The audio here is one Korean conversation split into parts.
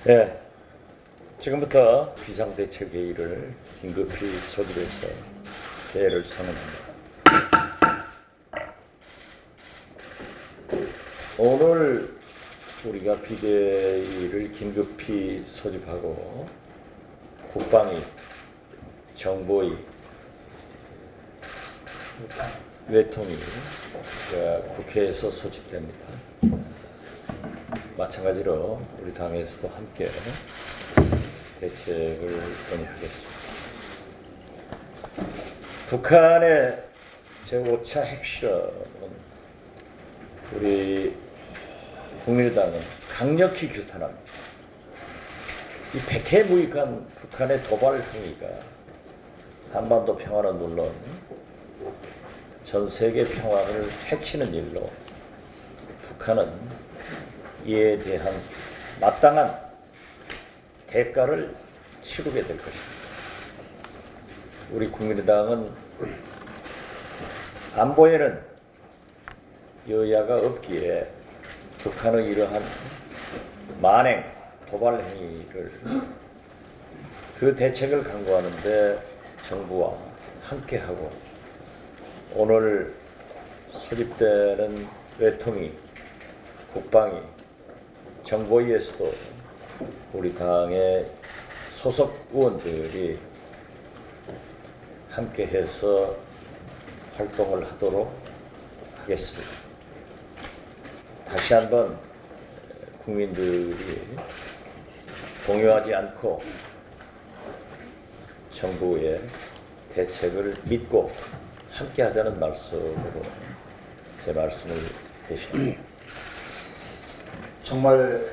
네, 지금부터 비상대책회의를 긴급히 소집해서 대회를 선언합니다. 오늘 우리가 비대위를 긴급히 소집하고 국방위, 정보위, 외통위, 국회에서 소집됩니다. 마찬가지로 우리 당에서도 함께 대책을 논의하겠습니다. 북한의 제5차 핵실험은 우리 국민의당은 강력히 규탄합니다. 이 백해무익한 북한의 도발 행위가 한반도 평화는 물론 전 세계 평화를 해치는 일로 북한은 이에 대한 마땅한 대가를 치르게 될 것입니다. 우리 국민의당은 안보에는 여야가 없기에 북한의 이러한 만행, 도발 행위를 그 대책을 강구하는데 정부와 함께하고 오늘 소집되는 외통위, 국방위, 정보위에서도 우리 당의 소속 의원들이 함께해서 활동을 하도록 하겠습니다. 다시 한번 국민들이 동요하지 않고 정부의 대책을 믿고 함께하자는 말씀으로 제 말씀을 대신합니다. 정말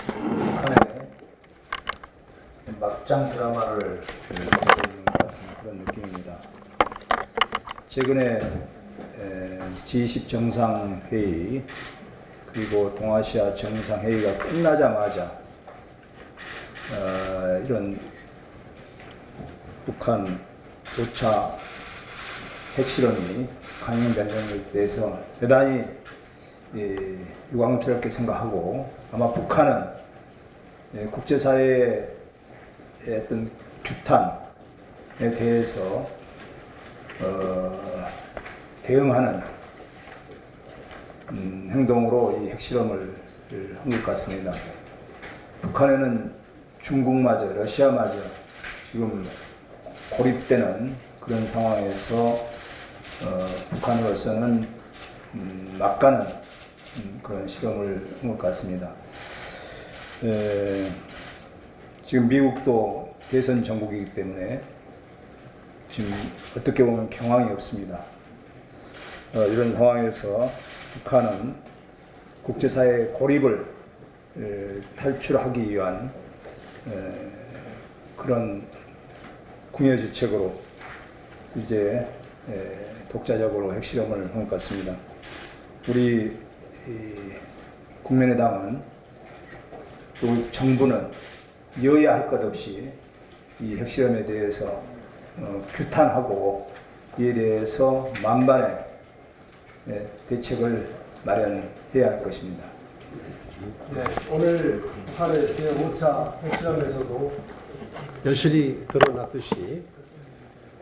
북한의 막장 드라마를 보고 있는 것 같은 그런 느낌입니다. 최근에 G20 정상회의 그리고 동아시아 정상회의가 끝나자마자 이런 북한 5차 핵실험이 강행된 것에 대해서 대단히 유감스럽게 생각하고 아마 북한은 국제사회의 어떤 규탄에 대해서 대응하는 행동으로 이 핵실험을 한 것 같습니다. 북한에는 중국마저 러시아마저 지금 고립되는 그런 상황에서 북한으로서는 막가는 그런 실험을 한 것 같습니다. 지금 미국도 대선 정국이기 때문에 지금 어떻게 보면 경황이 없습니다. 이런 상황에서 북한은 국제사회의 고립을 탈출하기 위한 그런 궁여지책으로 이제 독자적으로 핵실험을 한 것 같습니다. 우리 국민의당은 또 정부는 여야 할 것 없이 이 핵실험에 대해서 규탄하고 이에 대해서 만반의 대책을 마련해야 할 것입니다. 네, 오늘 북한의 제5차 핵실험에서도 여실히 드러났듯이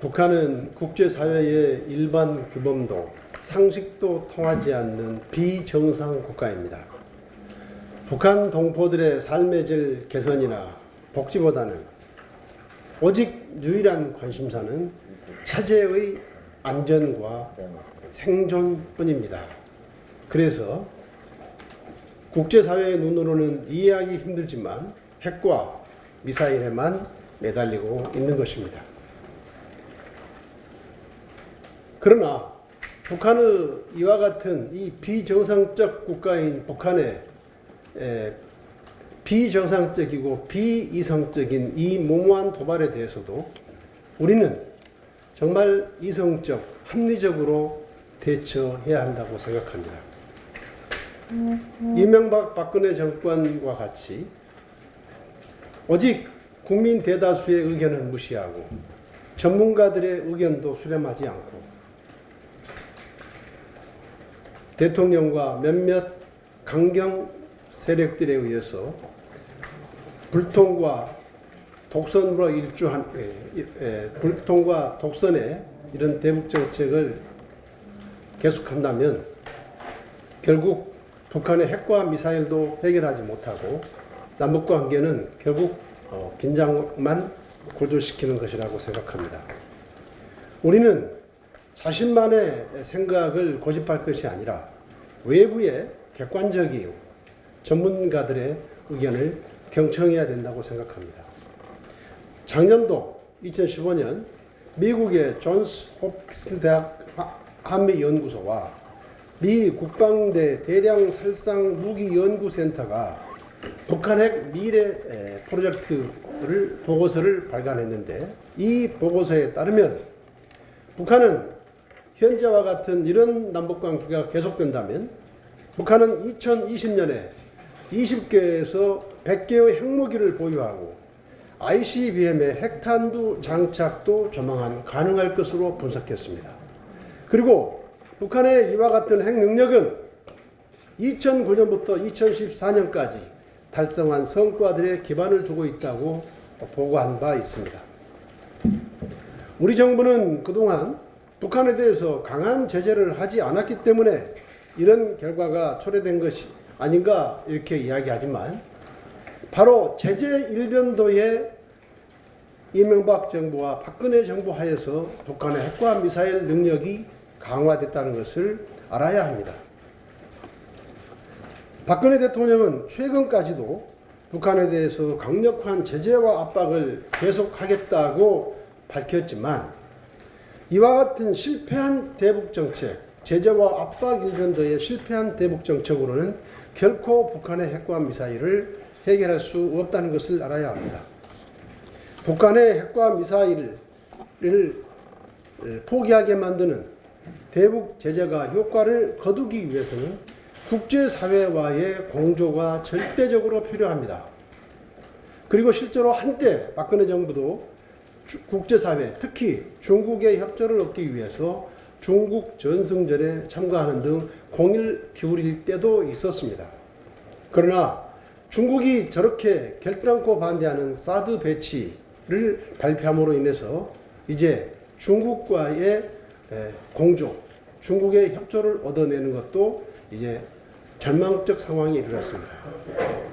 북한은 국제사회의 일반 규범도 상식도 통하지 않는 비정상 국가입니다. 북한 동포들의 삶의 질 개선이나 복지보다는 오직 유일한 관심사는 체제의 안전과 생존뿐입니다. 그래서 국제사회의 눈으로는 이해하기 힘들지만 핵과 미사일에만 매달리고 있는 것입니다. 그러나 북한의 이와 같은 이 비정상적 국가인 북한의 비정상적이고 비이성적인 이 무모한 도발에 대해서도 우리는 정말 이성적, 합리적으로 대처해야 한다고 생각합니다. 이명박 박근혜 정권과 같이 오직 국민 대다수의 의견을 무시하고 전문가들의 의견도 수렴하지 않고 대통령과 몇몇 강경 세력들에 의해서 불통과 독선으로 일주한 불통과 독선의 이런 대북 정책을 계속한다면 결국 북한의 핵과 미사일도 해결하지 못하고 남북 관계는 결국 긴장만 고조시키는 것이라고 생각합니다. 우리는 자신만의 생각을 고집할 것이 아니라 외부의 객관적이고 전문가들의 의견을 경청해야 된다고 생각합니다. 작년도 2015년 미국의 존스 홉킨스 대학 한미연구소와 미 국방대 대량 살상 무기 연구센터가 북한 핵 미래 프로젝트를 보고서를 발간했는데, 이 보고서에 따르면 북한은 현재와 같은 이런 남북 관계가 계속된다면 북한은 2020년에 20개에서 100개의 핵무기를 보유하고 ICBM의 핵탄두 장착도 조만간 가능할 것으로 분석했습니다. 그리고 북한의 이와 같은 핵 능력은 2009년부터 2014년까지 달성한 성과들의 기반을 두고 있다고 보고한 바 있습니다. 우리 정부는 그동안 북한에 대해서 강한 제재를 하지 않았기 때문에 이런 결과가 초래된 것이 아닌가 이렇게 이야기하지만, 바로 제재 일변도의 이명박 정부와 박근혜 정부 하에서 북한의 핵과 미사일 능력이 강화됐다는 것을 알아야 합니다. 박근혜 대통령은 최근까지도 북한에 대해서 강력한 제재와 압박을 계속하겠다고 밝혔지만, 이와 같은 실패한 대북 정책, 제재와 압박 일변도의 실패한 대북 정책으로는 결코 북한의 핵과 미사일을 해결할 수 없다는 것을 알아야 합니다. 북한의 핵과 미사일을 포기하게 만드는 대북 제재가 효과를 거두기 위해서는 국제사회와의 공조가 절대적으로 필요합니다. 그리고 실제로 한때 박근혜 정부도 국제사회, 특히 중국의 협조를 얻기 위해서 중국 전승전에 참가하는 등 공을 기울일 때도 있었습니다. 그러나 중국이 저렇게 결단코 반대하는 사드 배치를 발표함으로 인해서 이제 중국과의 공조, 중국의 협조를 얻어내는 것도 이제 절망적 상황이 이르렀습니다.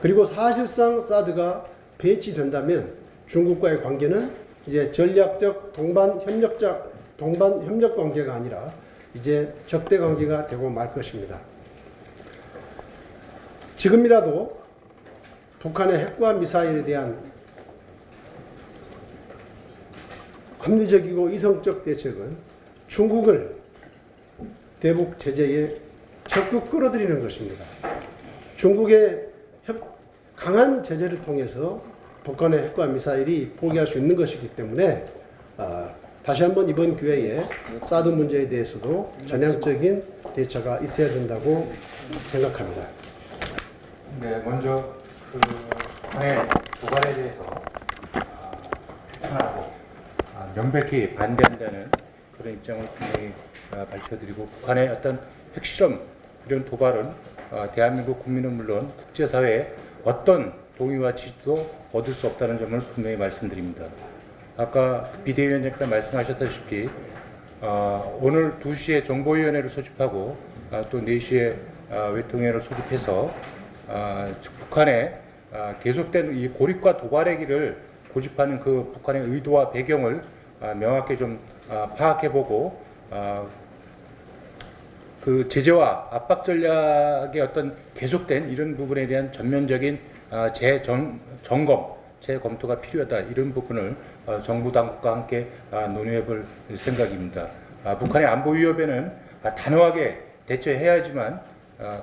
그리고 사실상 사드가 배치된다면 중국과의 관계는 이제 전략적 동반 협력 관계가 아니라 이제 적대 관계가 되고 말 것입니다. 지금이라도 북한의 핵과 미사일에 대한 합리적이고 이성적 대책은 중국을 대북 제재에 적극 끌어들이는 것입니다. 중국의 강한 제재를 통해서 북한의 핵과 미사일이 포기할 수 있는 것이기 때문에 다시 한번 이번 기회에 사드 문제에 대해서도 전향적인 대처가 있어야 된다고 생각합니다. 네, 먼저 북한의 도발에 대해서 추천하고 명백히 반대한다는 그런 입장을 분명히 밝혀드리고, 북한의 어떤 핵실험 이런 도발은 대한민국 국민은 물론 국제사회에 어떤 동의와 지지도 얻을 수 없다는 점을 분명히 말씀드립니다. 아까 비대위원장께서 말씀하셨다시피 오늘 2시에 정보위원회를 소집하고 또 4시에 외통위원회를 소집해서 북한의 계속된 이 고립과 도발의 길을 고집하는 그 북한의 의도와 배경을 명확히 좀 파악해보고 그 제재와 압박 전략의 어떤 계속된 이런 부분에 대한 전면적인 재점검, 재검토가 필요하다, 이런 부분을 정부 당국과 함께 논의해볼 생각입니다. 북한의 안보 위협에는 단호하게 대처해야지만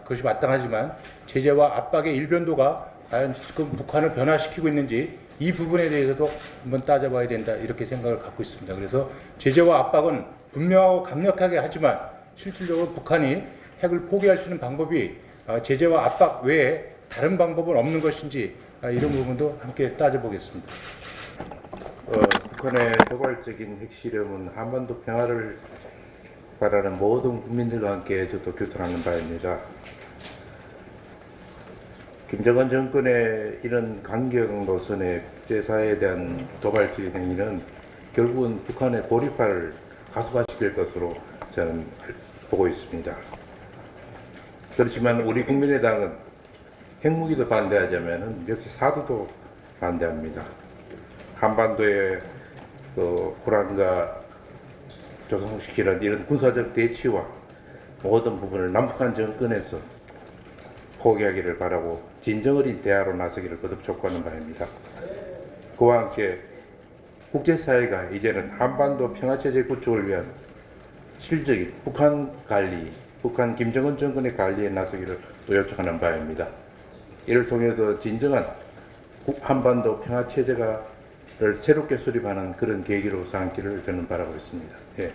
그것이 마땅하지만, 제재와 압박의 일변도가 과연 지금 북한을 변화시키고 있는지 이 부분에 대해서도 한번 따져봐야 된다, 이렇게 생각을 갖고 있습니다. 그래서 제재와 압박은 분명하고 강력하게 하지만 실질적으로 북한이 핵을 포기할 수 있는 방법이 제재와 압박 외에 다른 방법은 없는 것인지 이런 부분도 함께 따져보겠습니다. 북한의 도발적인 핵실험은 한반도 평화를 바라는 모든 국민들과 함께 저도 규탄하는 바입니다. 김정은 정권의 이런 강경 노선의 국제사회에 대한 도발적인 행위는 결국은 북한의 고립화를 가속화시킬 것으로 저는 보고 있습니다. 그렇지만 우리 국민의당은 핵무기도 반대하자면 역시 사드도 반대합니다. 한반도의 그 불안과 조성시키는 이런 군사적 대치와 모든 부분을 남북한 정권에서 포기하기를 바라고 진정 어린 대화로 나서기를 거듭 촉구하는 바입니다. 그와 함께 국제사회가 이제는 한반도 평화체제 구축을 위한 실적인 북한 관리, 북한 김정은 정권의 관리에 나서기를 또 요청하는 바입니다. 이를 통해서 진정한 한반도 평화체제를 새롭게 수립하는 그런 계기로 삼기를 저는 바라고 있습니다. 예.